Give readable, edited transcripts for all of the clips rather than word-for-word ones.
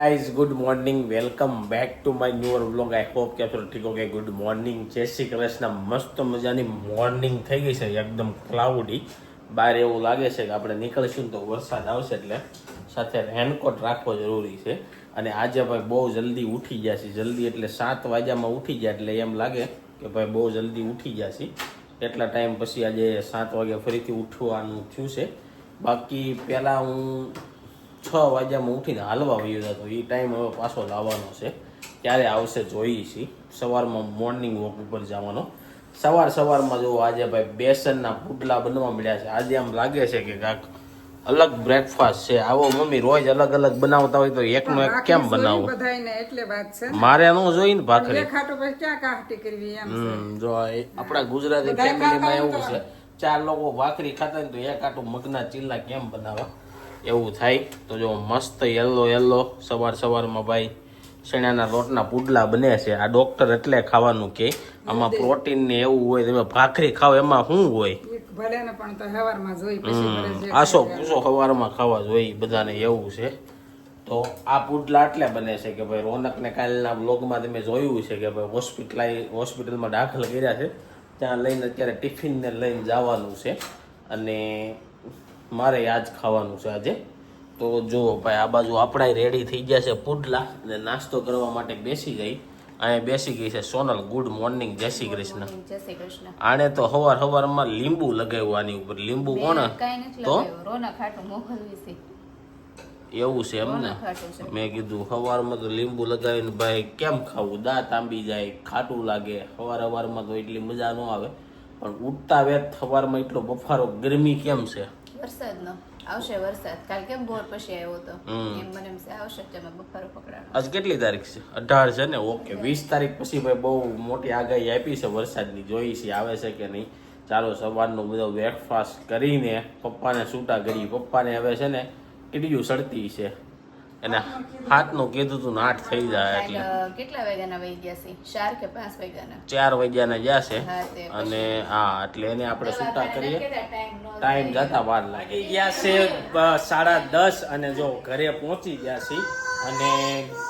Guys good morning welcome back to my newer vlog I hope કે आप ठीक हो गए गुड मॉर्निंग જય શ્રી કૃષ્ણ મસ્ત મજાની મોર્નિંગ થઈ ગઈ છે એકદમ ક્લાઉડી બહાર એવું લાગે છે કે આપણે નીકળીશું તો વરસાદ આવશે એટલે સાથે રેનકોટ રાખવો જરૂરી છે અને આજે ભાઈ બહુ જલ્દી ઉઠી ગયા છે જલ્દી એટલે 7 વાગ્યામાં ઉઠી ગયા એટલે એમ લાગે કે ભાઈ બહુ જલ્દી ઉઠી ગયા છે એટલા ટાઈમ પછી આજે 7 વાગે ફરીથી ઉઠવાનું થયું છે બાકી પહેલા હું 6 વાગ્યામાં ઉઠીને હાલવા વયો જતો એ ટાઈમ હવે પાછો લાવવાનો છે ક્યારે આવશે જોઈએ છીએ સવારમાં મોર્નિંગ વોક ઉપર જવાનો સવારમાં જો આજે ભાઈ બેસનના પુડલા બનવા મળ્યા છે આજે આમ લાગે છે કે કાંક અલગ બ્રેકફાસ્ટ છે આવો મમ્મી રોજ અલગ અલગ બનાવતા હોય તો એકનો એક કેમ બનાવું મારે ન જોઈ ને ભાખરી જો આપણા ગુજરાતી ફેમિલીમાં એવું છે 4 લોકો ભાખરી ખાતા હોય તો એક આટું મગના ચીલા કેમ બનાવે એવું થાય તો જો મસ્ત યલો સવારમાં ભાઈ શેણાના રોટના પુડલા બને છે આ ડોક્ટર એટલે ખાવાનું કે આમાં પ્રોટીન ને એવું હોય તમે ભાખરી ખાવ એમાં શું હોય આસો કુસો સવારમાં ખાવા જોઈએ બધાને એવું છે તો આ પુડલા એટલે બને છે કે ભાઈ રોનકને કાલના બ્લોગમાં તમે જોયું છે કે ભાઈ હોસ્પિટલમાં દાખલ કર્યા છે ત્યાં લઈને અત્યારે ટિફિનને લઈને જવાનું છે અને મારે આજ ખાવાનું છે આજે તો જો ભાઈ આ બાજુ આપણા રેડી થઈ ગયા છે પુડલા અને નાસ્તો કરવા માટે બેસી ગઈ અહીંયા બેસી ગઈ છે સોનલ ગુડ મોર્નિંગ જય શ્રી કૃષ્ણ આને તો સવારમાં લીંબુ લગાવ્યું આની ઉપર લીંબુ કોણ તો એવું છે એમ ને મેં કીધું સવારમાં તો લીંબુ લગાવીને ભાઈ કેમ ખાવું દાંત આંબી જાય ખાટું લાગે સવારમાં તો એટલી મજા ન આવે પણ ઉઠતા વેત સવારમાં એટલો બફારો ગરમી કેમ છે વરસાદનો આવશે વરસાદ કાલ કેમ બોર પછી આવ્યો તો એમ મને એમ છે આવશે તમે બફારો પકડાનો આજ કેટલી તારીખ છે 18 છે ને ઓકે 20 તારીખ પછી ભાઈ બહુ મોટી આગાહી આપી છે વરસાદની જોઈ છે આવે છે કે નહીં ચાલો સવારનો બધો બ્રેકફાસ્ટ કરીને પપ્પાને છૂટા કરી પપ્પાને હવે છે ને કીડીયું સડતી છે અને હાથનું કીધું તું 8 થઈ જાય એટલે કેટલા વાગ્યાના વહી ગયા છે 4 કે 5 વાગ્યાના 4 વાગ્યાના ગયા છે અને હા એટલે એને આપણે છૂટા કરીએ ટાઈમ જતા વાર લાગે ગયા છે 10:30 અને જો ઘરે પહોંચી ગયા છે અને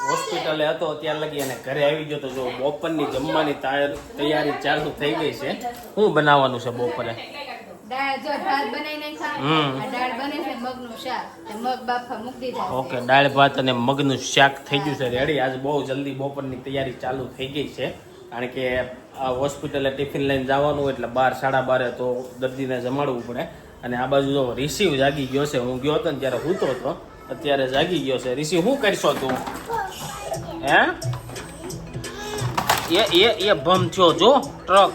હોસ્પિટલે હતો ત્યાં લગી અને ઘરે આવી ગયો તો જો બપોરની જમવાની તૈયારી ચાલુ થઈ ગઈ છે શું બનાવવાનું છે બપોરે ઓકે દાળ ભાત અને મગનું શાક થઈ ગયું છે રેડી આજ બહુ જલ્દી બપોરની તૈયારી ચાલુ થઈ ગઈ છે કારણ કે હોસ્પિટલે ટિફિન લઈને જવાનું એટલે 12:30 તો દર્દીને જમાડવું પડે અને આ બાજુ જો રિસીવ જાગી ગયો છે હું ગયો હતો ને ત્યારે સૂતો હતો અત્યારે જાગી ગયો છે રિસીવ શું કરશો તું હે એ ભમ થયો જો ટ્રક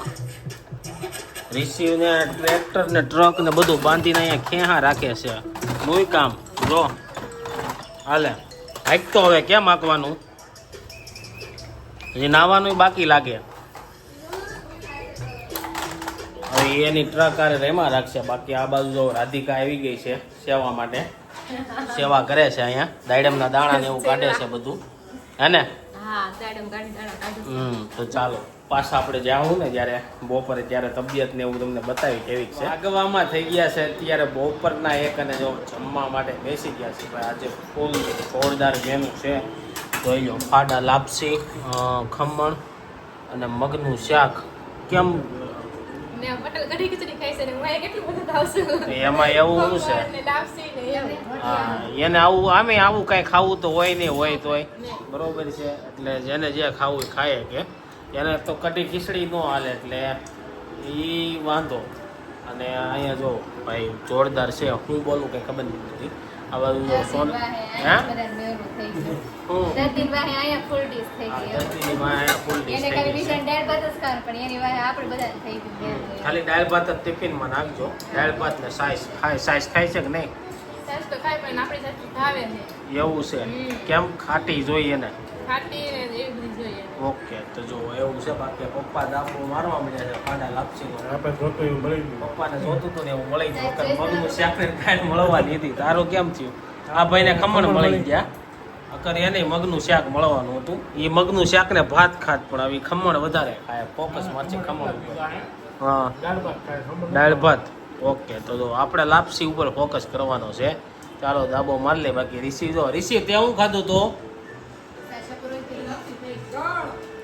રિસીવ ને ટ્રેક્ટર ને ટ્રક ને બધું બાંધીને અહીંયા ખેહા રાખે છે નું કામ જો હાલે હાઈક હવે કેમ હાંકવાનું હજી નાવાનું બાકી લાગે હવે એની ટ્રક આરે રેમાં રાખશે બાકી આ બાજુ જો રાધિકા આવી ગઈ છે સેવા માટે સેવા કરે છે અહીંયા દાડમના દાણા ને એવું કાઢે છે બધું હે ને તો ચાલો પાછા આપણે જાવું ને જ્યારે બપોરે ત્યારે તબિયત ને એવું તમને બતાવી કેવી છે આગવામાં થઈ ગયા છે અત્યારે બપોરના 1 અને જો જમવા માટે બેસી ગયા છે ભાઈ આજે ફૂલ જોરદાર મેનુ છે જોઈ લો ફાડા લાપસી ખમણ અને મગનું શાક કેમ એમાં એવું શું છે હા એને આવું કઈ ખાવું તો હોય નહીં હોય તોય બરોબર છે એટલે જેને જે ખાવું ખાય કે એને તો કઢી ખીચડી ન હાલે એટલે એ વાંધો અને અહીંયા જો ભાઈ જોરદાર છે હું બોલું કઈ ખબર નથી આ બાજુ સોન ખાલી દાળ ભાત જ ટિફિનમાં નાખજો દાળ ભાત ને સાઈઝ ખાય છે કે નહીં એવું છે કેમ ખાટી જોઈએ ને ઓકે તો જો એવું છે બાકી પપ્પા દાબો મારવા મળ્યા છે ફાડા લાપસી પપ્પાને જોતું હતું ને એવું મળી ગયું મગનું શાક ને કાંઈ મળવા દીધી તારું કેમ થયું આ ભાઈને ખમણ મળી ગયા અકર એને મગનું શાક મળવાનું હતું એ મગનું શાક ને ભાત ખાત પણ આવી ખમણ વધારે ખાય ફોકસ મારશે ખમણ ઉપર હા દાળ ભાત ઓકે તો જો આપણે લાપસી ઉપર ફોકસ કરવાનો છે ચાલો દાબો માર લે બાકી રિસીવ તે હું ખાધું તો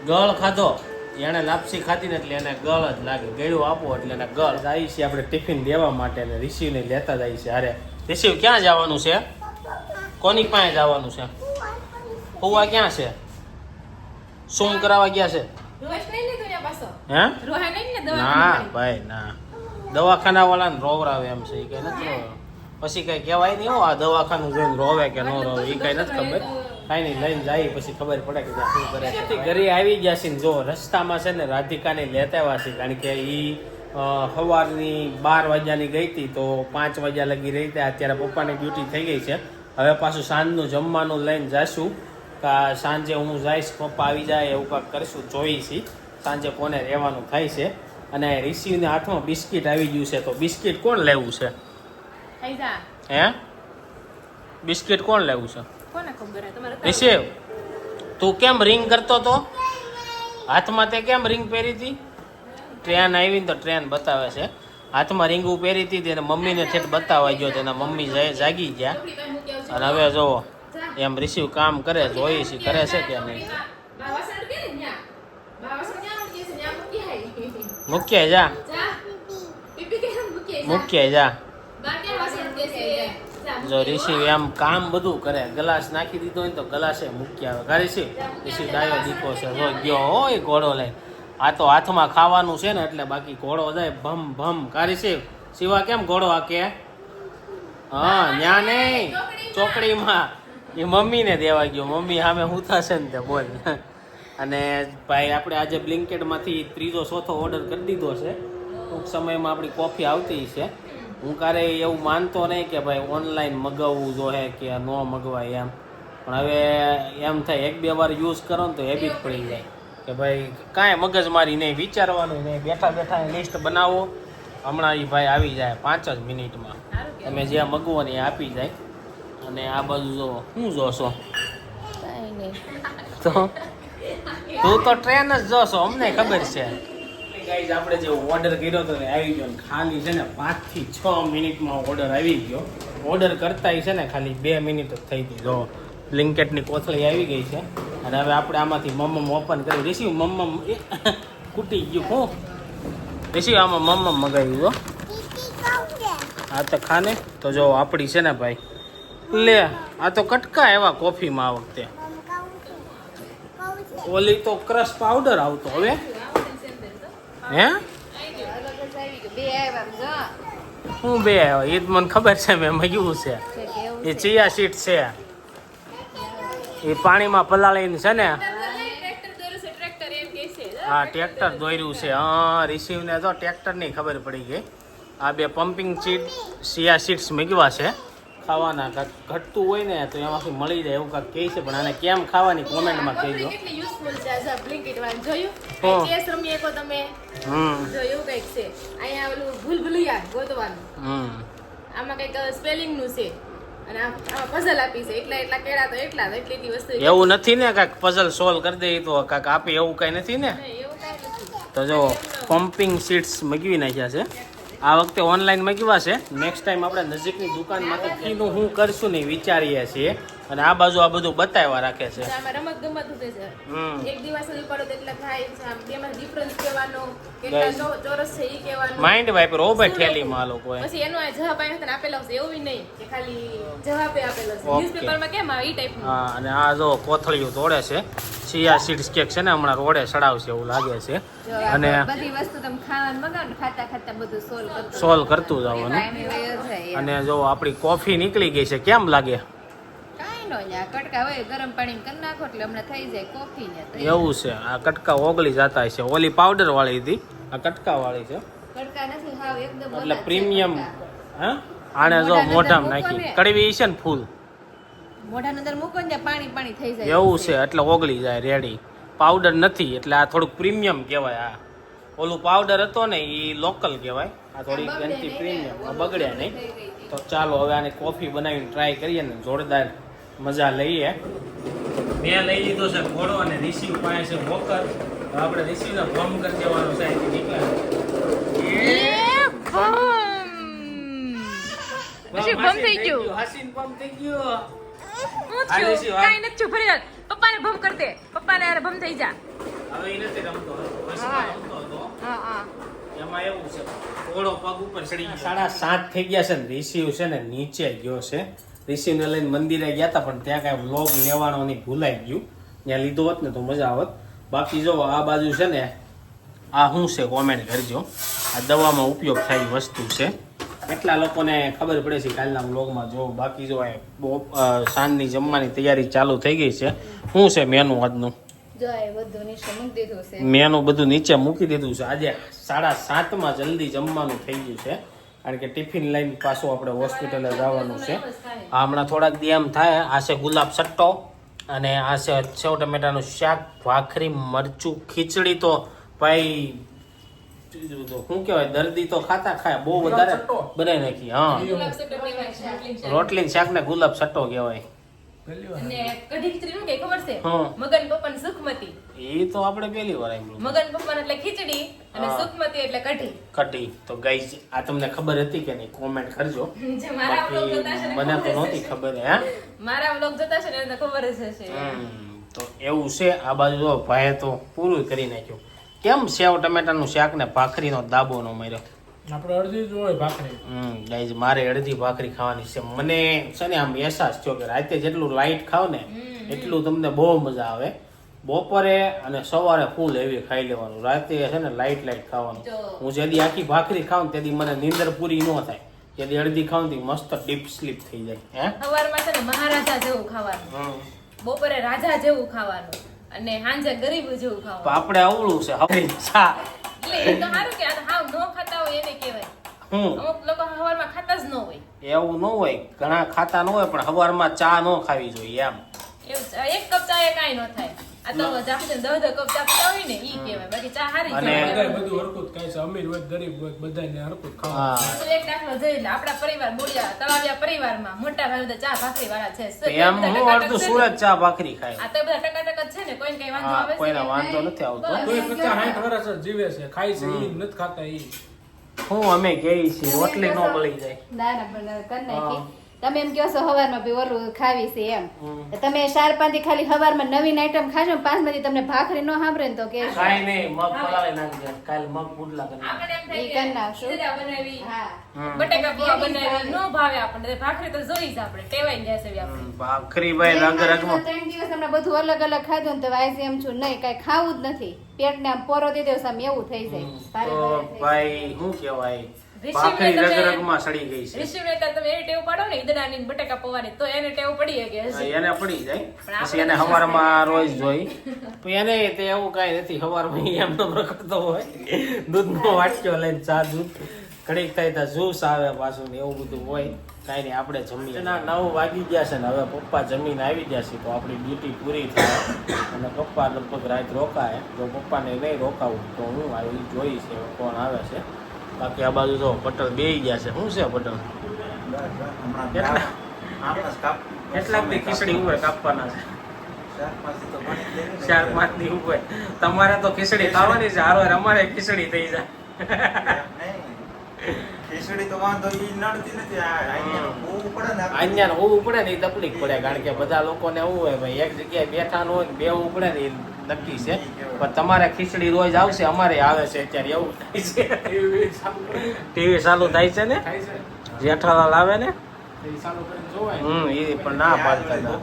ગળ ખાધો એને લાપસી ખાધી ને એટલે એને ગળ જ લાગે. ગળ્યું આપો એટલે એને ગળ. જાય છે આપણે ટિફિન દેવા માટે ને રિસીવને લેતા જાય છે. અરે રિસીવ ક્યાં જવાનું છે? કોની પાસે જવાનું છે? ફુવા ક્યાં છે? શું કરાવવા ગયા છે? હે? ના ભાઈ ના, દવાખાના વાળાને રોવરાવે એમ છે. એ કઈ નથી રોવે. પછી કઈ કહેવાય નહીં હો આ દવાખાનું જોઈને રોવે કે ન રોવે, એ કઈ નથી ખબર. કાંઈ નહીં, લઈને જાય પછી ખબર પડે કે શું કરે છે. ઘરે આવી ગયા છે ને જો રસ્તામાં છે ને રાધિકાને લેતા આવ્યા છે, કારણ કે એ સવારની 12 વાગ્યાની ગઈ હતી તો 5 વાગ્યા લગી રહી હતી. અત્યારે પપ્પાની ડ્યુટી થઈ ગઈ છે. હવે પાછું સાંજનું જમવાનું લઈને જઈશું. સાંજે હું જઈશ, પપ્પા આવી જાય એવું કાંઈક કરીશું, જોઈશી સાંજે કોને રહેવાનું થાય છે. અને રિસીવને હાથમાં બિસ્કિટ આવી ગયું છે, તો બિસ્કિટ કોણ લેવું છે? હે, બિસ્કિટ કોણ લેવું છે? રિસીવ, તું કેમ રિંગ કરતો તો હાથમાં? તે કેમ રિંગ પહેરી હતી? ટ્રેન આવી ને તો ટ્રેન બતાવે છે. હાથમાં રીંગું પહેરી હતી તેને મમ્મીને ઠેઠ બતાવવા ગયો, તેના મમ્મી જાગી ગયા. અને હવે જો એમ રિસીવ કામ કરે, જોઈએ છે કરે છે કે નહીં. મૂક્યા જા, મૂક્યા જા. જો રિસીવ એમ કામ બધું કરે. ગ્લાસ નાખી દીધો હોય તો ગ્લાસે મૂકી આવે. કા રિસીવ? રિસીવ ડાયો દીકો છે, જો ગયો હોય ઘોડો લઈ. આ તો હાથમાં ખાવાનું છે ને એટલે, બાકી ઘોડો જાય ભમ ભમ. કા રિસીવ? શિવા કેમ ઘોડો હાકે? હા, ન્યા નહીં, ચોકડીમાં. એ મમ્મીને દેવા ગયો. મમ્મી સામે હું થશે ને તે બોલ. અને ભાઈ આપણે આજે બ્લિંકેટમાંથી 3જો 4થો ઓર્ડર કરી દીધો છે. ટૂંક સમયમાં આપણી કોફી આવતી છે. હું ક્યારે એવું માનતો નહીં કે ભાઈ ઓનલાઈન મગાવવું જોઈએ કે ન મગવાય એમ, પણ હવે એમ થાય 1-2 વાર યુઝ કરો ને તો હેબિટ પડી જાય કે ભાઈ કાંઈ મગજમારી નહીં, વિચારવાનું નહીં, બેઠા બેઠા લિસ્ટ બનાવો. હમણાં એ ભાઈ આવી જાય 5 જ મિનિટમાં. તમે જે મગવો ને એ આપી જાય. અને આ બાજુ જો શું જોશો? તો તું તો ટ્રેન જ જોશો, અમને ખબર છે. ગાઈઝ આપણે જે ઓર્ડર કર્યો હતો ને આવી ગયો. ખાલી છે ને 5 થી 6 મિનિટમાં ઓર્ડર આવી ગયો. ઓર્ડર કરતા છે ને ખાલી 2 મિનિટ જ થઈ ગઈ. જો બ્લિંકેટની કોથળી આવી ગઈ છે. અને હવે આપણે આમાંથી મમ્મમ ઓપન કરી. રિસીવ મમ્મમ કૂટી ગયું. હું રિસીવ આમાં મમ્મમ મગાવી દો. આ તો ખાને તો જો આપણી છે ને ભાઈ, લે આ તો કટકા એવા કોફીમાં આ વખતે. ઓલી તો ક્રશ પાવડર આવતો, હવે હે હું 2 આવ્યો એ મને ખબર છે. મેં મગ્યું છે એ ચિયા સીટ છે. એ પાણીમાં પલાળીને છે ને. હા, ટ્રેક્ટર દોર્યું છે. હા, રિસીવને તો ટ્રેક્ટરની ખબર પડી ગઈ. આ 2 પમ્પિંગ સીટ સિયા સીટ્સ મૂકવા છે. ખાવાના કાંઈક ઘટતું હોય ને તો એમાંથી મળી જાય એવું કાંઈક કહે છે, પણ આને કેમ ખાવાની કોમેન્ટમાં કહેજો. એવું નથી ને કાંઈક પઝલ સોલ્વ કરી દે તો કાંઈક આપે, એવું કઈ નથી ને. તો જો પમ્પિંગ સીટ્સ મગવી નાખ્યા છે. આ વખતે ઓનલાઈન મગવા છે. નેક્સ્ટ ટાઈમ આપણે નજીકની દુકાનમાંથી કીનું હું કરશું નહીં વિચારીએ છીએ. અને આ બાજુ આ બધું બતાવવા રાખે છે. માઇન્ડ વાઇપર હો ભાઈ ઠેલીમાં આ લોકો. હા, અને આ જો કોથળીઓ તોડે છે. સિયા સીડ્સ કેક છે ને હમણાં રોડે ચડાવશે એવું લાગે છે. અને બધી વસ્તુ તમે ખાવાનું મગાવો ને ખાતા ખાતા બધું સોલ્વ કરતું જવાનું. અને જો આપણી કોફી નીકળી ગઈ છે. કેમ લાગે? કટકા હોય ગરમ પાણી કરી નાખો એટલે હમણાં થઈ જાય કોફી ને. એવું છે. આ કટકા ઓગળી જતા છે. ઓલી પાવડર વાળી હતી, આ કટકા વાળી છે. કટકા નથી હાવ એકદમ એટલે પ્રીમિયમ. હા, આને જો મોઢામાં નાખી કડવી છે ને ફૂલ. મોઢાની અંદર મૂકો ને પાણી પાણી થઈ જાય એવું છે. એટલે ઓગળી જાય રેડી. પાવડર નથી એટલે આ થોડુંક પ્રીમિયમ કહેવાય. આ ઓલું પાવડર હતો ને એ લોકલ કહેવાય. આ થોડી ગંતી પ્રીમિયમ, બગડ્યા નહીં. તો ચાલો હવે આને કોફી બનાવીને ટ્રાય કરીએ ને જોરદાર મજા લઈએ. મેં લઈ લીધો છે ઘોડો અને રિસીવ પાસે છે વોકર. આપણે રિસીવને ભમ કરી દેવાનું છે. ભમ થઈ ગયું. હસીન ભમ થઈ ગયો. કઈ નથી ભરી પપ્પાને ભમ કરી દે. પપ્પાને યાર ભમ થઈ જા. હવે એ નથી રમતો વચમાં રમતો હતો એમાં એવું છે થોડો પગ ઉપર ચડી ગયો 7:30 થઈ ગયા છે ને રિસીવ છે ને નીચે ગયો છે રિસીવને લઈને મંદિરે ગયા હતા પણ ત્યાં કાંઈ વ્લોગ લેવાનો નહીં ભૂલાઈ ગયું ત્યાં લીધો હોત ને તો મજા આવત બાકી જો આ બાજુ છે ને આ શું છે કોમેન્ટ કરજો આ દવામાં ઉપયોગ થાય વસ્તુ છે કેટલા લોકોને ખબર પડે છે કાલના વ્લોગમાં જો બાકી જો સાંજની જમવાની તૈયારી ચાલુ થઈ ગઈ છે શું છે મેનુ આજનું મેનુ બધું નીચે મૂકી દીધું છે આજે 7:30 જલ્દી જમવાનું થઈ ગયું છે કારણ કે ટિફિન લઈને પાછું આપણે હોસ્પિટલે જવાનું છે આ હમણાં થોડાક દી એમ થાય આ છે ગુલાબ સટ્ટો અને આ છે સેવ ટમેટાનું શાક ભાખરી મરચું ખીચડી તો ભાઈ શું કહેવાય દર્દી તો ખાતા ખાય બહુ વધારે બનાવી નાખી હા રોટલી શાક ને ગુલાબ સટ્ટો કહેવાય એ તો આપણે પહેલી વાર કઢી તો ગાઈઝ આ તમને ખબર હતી કે નહીં કોમેન્ટ કરજો મને તો નહોતી ખબર હે મારા વ્લોગ જોતા છે ને એને ખબર જ હશે તો એવું છે આ બાજુ જો ભાઈએ તો પૂરું કરી નાખ્યું કેમ સેવ ટમેટાનું શાક ને ભાખરીનો દાબો નો માર્યો આપણે અડધી જ હોય ભાખરી ગાઈઝ મારે અડધી ભાખરી ખાવાની છે મને છે ને આમ અહેસાસ થયો કે રાતે જેટલું લાઈટ ખાવ ને એટલું તમને બહુ મજા આવે બપોરે અને સવારે ફૂલ એવી ખાઈ લેવાનું રાતે છે ને લાઈટ ખાવાનું હું જેદી આખી ભાખરી ખાઉં તેથી મને નીંદર પૂરી ન થાય જેદી અડધી ખાઉં તી મસ્ત ડીપ સ્લીપ થઈ જાય હે સવારમાં છે ને મહારાજા જેવું ખાવાનું બપોરે રાજા જેવું ખાવાનું અને સાંજે ગરીબ જેવું ખાવાનું આપણે અવળું છે હવે ચા એટલે એ તો સારું કે હાવ નો ખાતા હોય એને કહેવાય અમુક લોકો સવારમાં ખાતા જ ન હોય એવું ન હોય ઘણા ખાતા ન હોય પણ સવારમાં ચા ન ખાવી જોઈએ એમ એવું એક કપ ચા એ કાંઈ ન થાય આ તો જાપે 10 કપ ચા પીતા હોય ને ઈ કહેવાય બાકી ચા હારી અને બધું હરકું ખાય છે અમીર હોય ગરીબ હોય બધાને હરકું ખાવા તો એક દાખલો જોઈ લે આપણા પરિવાર બોડિયા તળાવિયા પરિવારમાં મોટા ભાઈ બધા ચા ભાખરી વાળા છે એમ હું અડધું સુરત ચા ભાખરી ખાય આ તો બધા ટકાટક જ છે ને કોઈને કઈ વાંધો આવે છે કોઈને વાંધો નથી આવતો કોઈ 50-60 વર્ષ જ જીવે છે ખાય છે ઈ નથી ખાતા ઈ હું અમે ગઈ છીએ રોટલી નો મળી જાય ના પણ કર નાખી તમે એમ કહો છો હવારમાં બી ઓલું ખાવી છે એમ તમે 4-5 થી ખાલી હવારમાં નવીન આઈટમ ખાશો 5 માંથી તમને ભાખરી નો સાંભળે ને તો કે કાઈ નહીં મગ પલાળી નાખજે કાલ મગ પુડલા કરી આપણે એમ થાય કે નાખશું બનાવી હા બટેકા પૌવા બનાવી નો ભાવે આપણને ભાખરી તો જોઈ જ આપણે ટેવાઈ જશે આપણે ભાખરી ભાઈ રંગ રંગમાં 3 દિવસ હમણાં બધું અલગ અલગ ખાધું ને તો વાઈસ એમ છું નહીં કઈ ખાવું જ નથી પેટને આમ પોરો દઈ દેવ સામે એવું થઈ જાય તો ભાઈ શું કહેવાય ભાખરી રંગ રંગમાં સડી ગઈ છે ઋષિને તો તમે એવી ટેવ પાડો ને ઈદડાની ને બટેકા પૌવાની તો એને ટેવ પડી ગઈ હશે એને પડી જાય પછી એને સવારમાં રોજ જોઈ પણ એને તે એવું કાંઈ નથી સવારમાં એમનો પ્રકટતો હોય દૂધનો વાટક્યો લઈને ચા દૂધ ઘડીક થાય તો જ્યુસ આવે પાછું ને એવું બધું હોય કાંઈ નહીં આપણે જમીએ 9 વાગી ગયા છે ને હવે પપ્પા જમીને આવી ગયા છે તો આપણી ડ્યુટી પૂરી થાય અને પપ્પા લગભગ રાત રોકાય જો પપ્પાને નહીં રોકાવું તો હું આવી જોઈ છે કોણ આવે છે બાકી આ બાજુ તો પટેલ બેહી ગયા છે શું છે પટેલ કેટલાક દી ખીચડી ઉપર કાપવાના છે 4-5 દી ઉપર તમારે તો ખીચડી ખાવાની છે હારો અમારે ખીચડી થઈ જાય ખીચડી તો વાંધો ઈ નડતી નથી અહીંયા હોવું પડે ને એ તકલીફ પડે કારણ કે બધા લોકોને એવું હોય ભાઈ એક જગ્યાએ બેઠા ન હોય બેવું પડે ને એ નક્કી છે પણ તમારે ખીચડી રોજ આવશે અમારે આવે છે અત્યારે એવું થાય છે ટીવી ચાલુ થાય છે ને જેઠાલાલ આવે ને એ પણ ના પાડતા હતા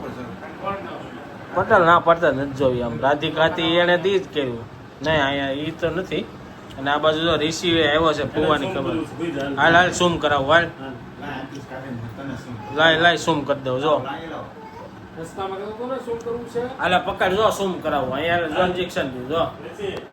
પટેલ ના પાડતા નથી જોયું આમ રાધિકાથી એને દી જ કર્યું નહીં અહીંયા એ તો નથી અને આ બાજુ તો રિસીવે આવ્યો છે ફુવાની ખબર હાલ હાલ ઝૂમ કરાવો હાલ લાય ઝૂમ કરી દઉં જો હાલે પકડ જો ઝૂમ કરાવો અહીંયા ટ્રાન્ઝેક્શન જો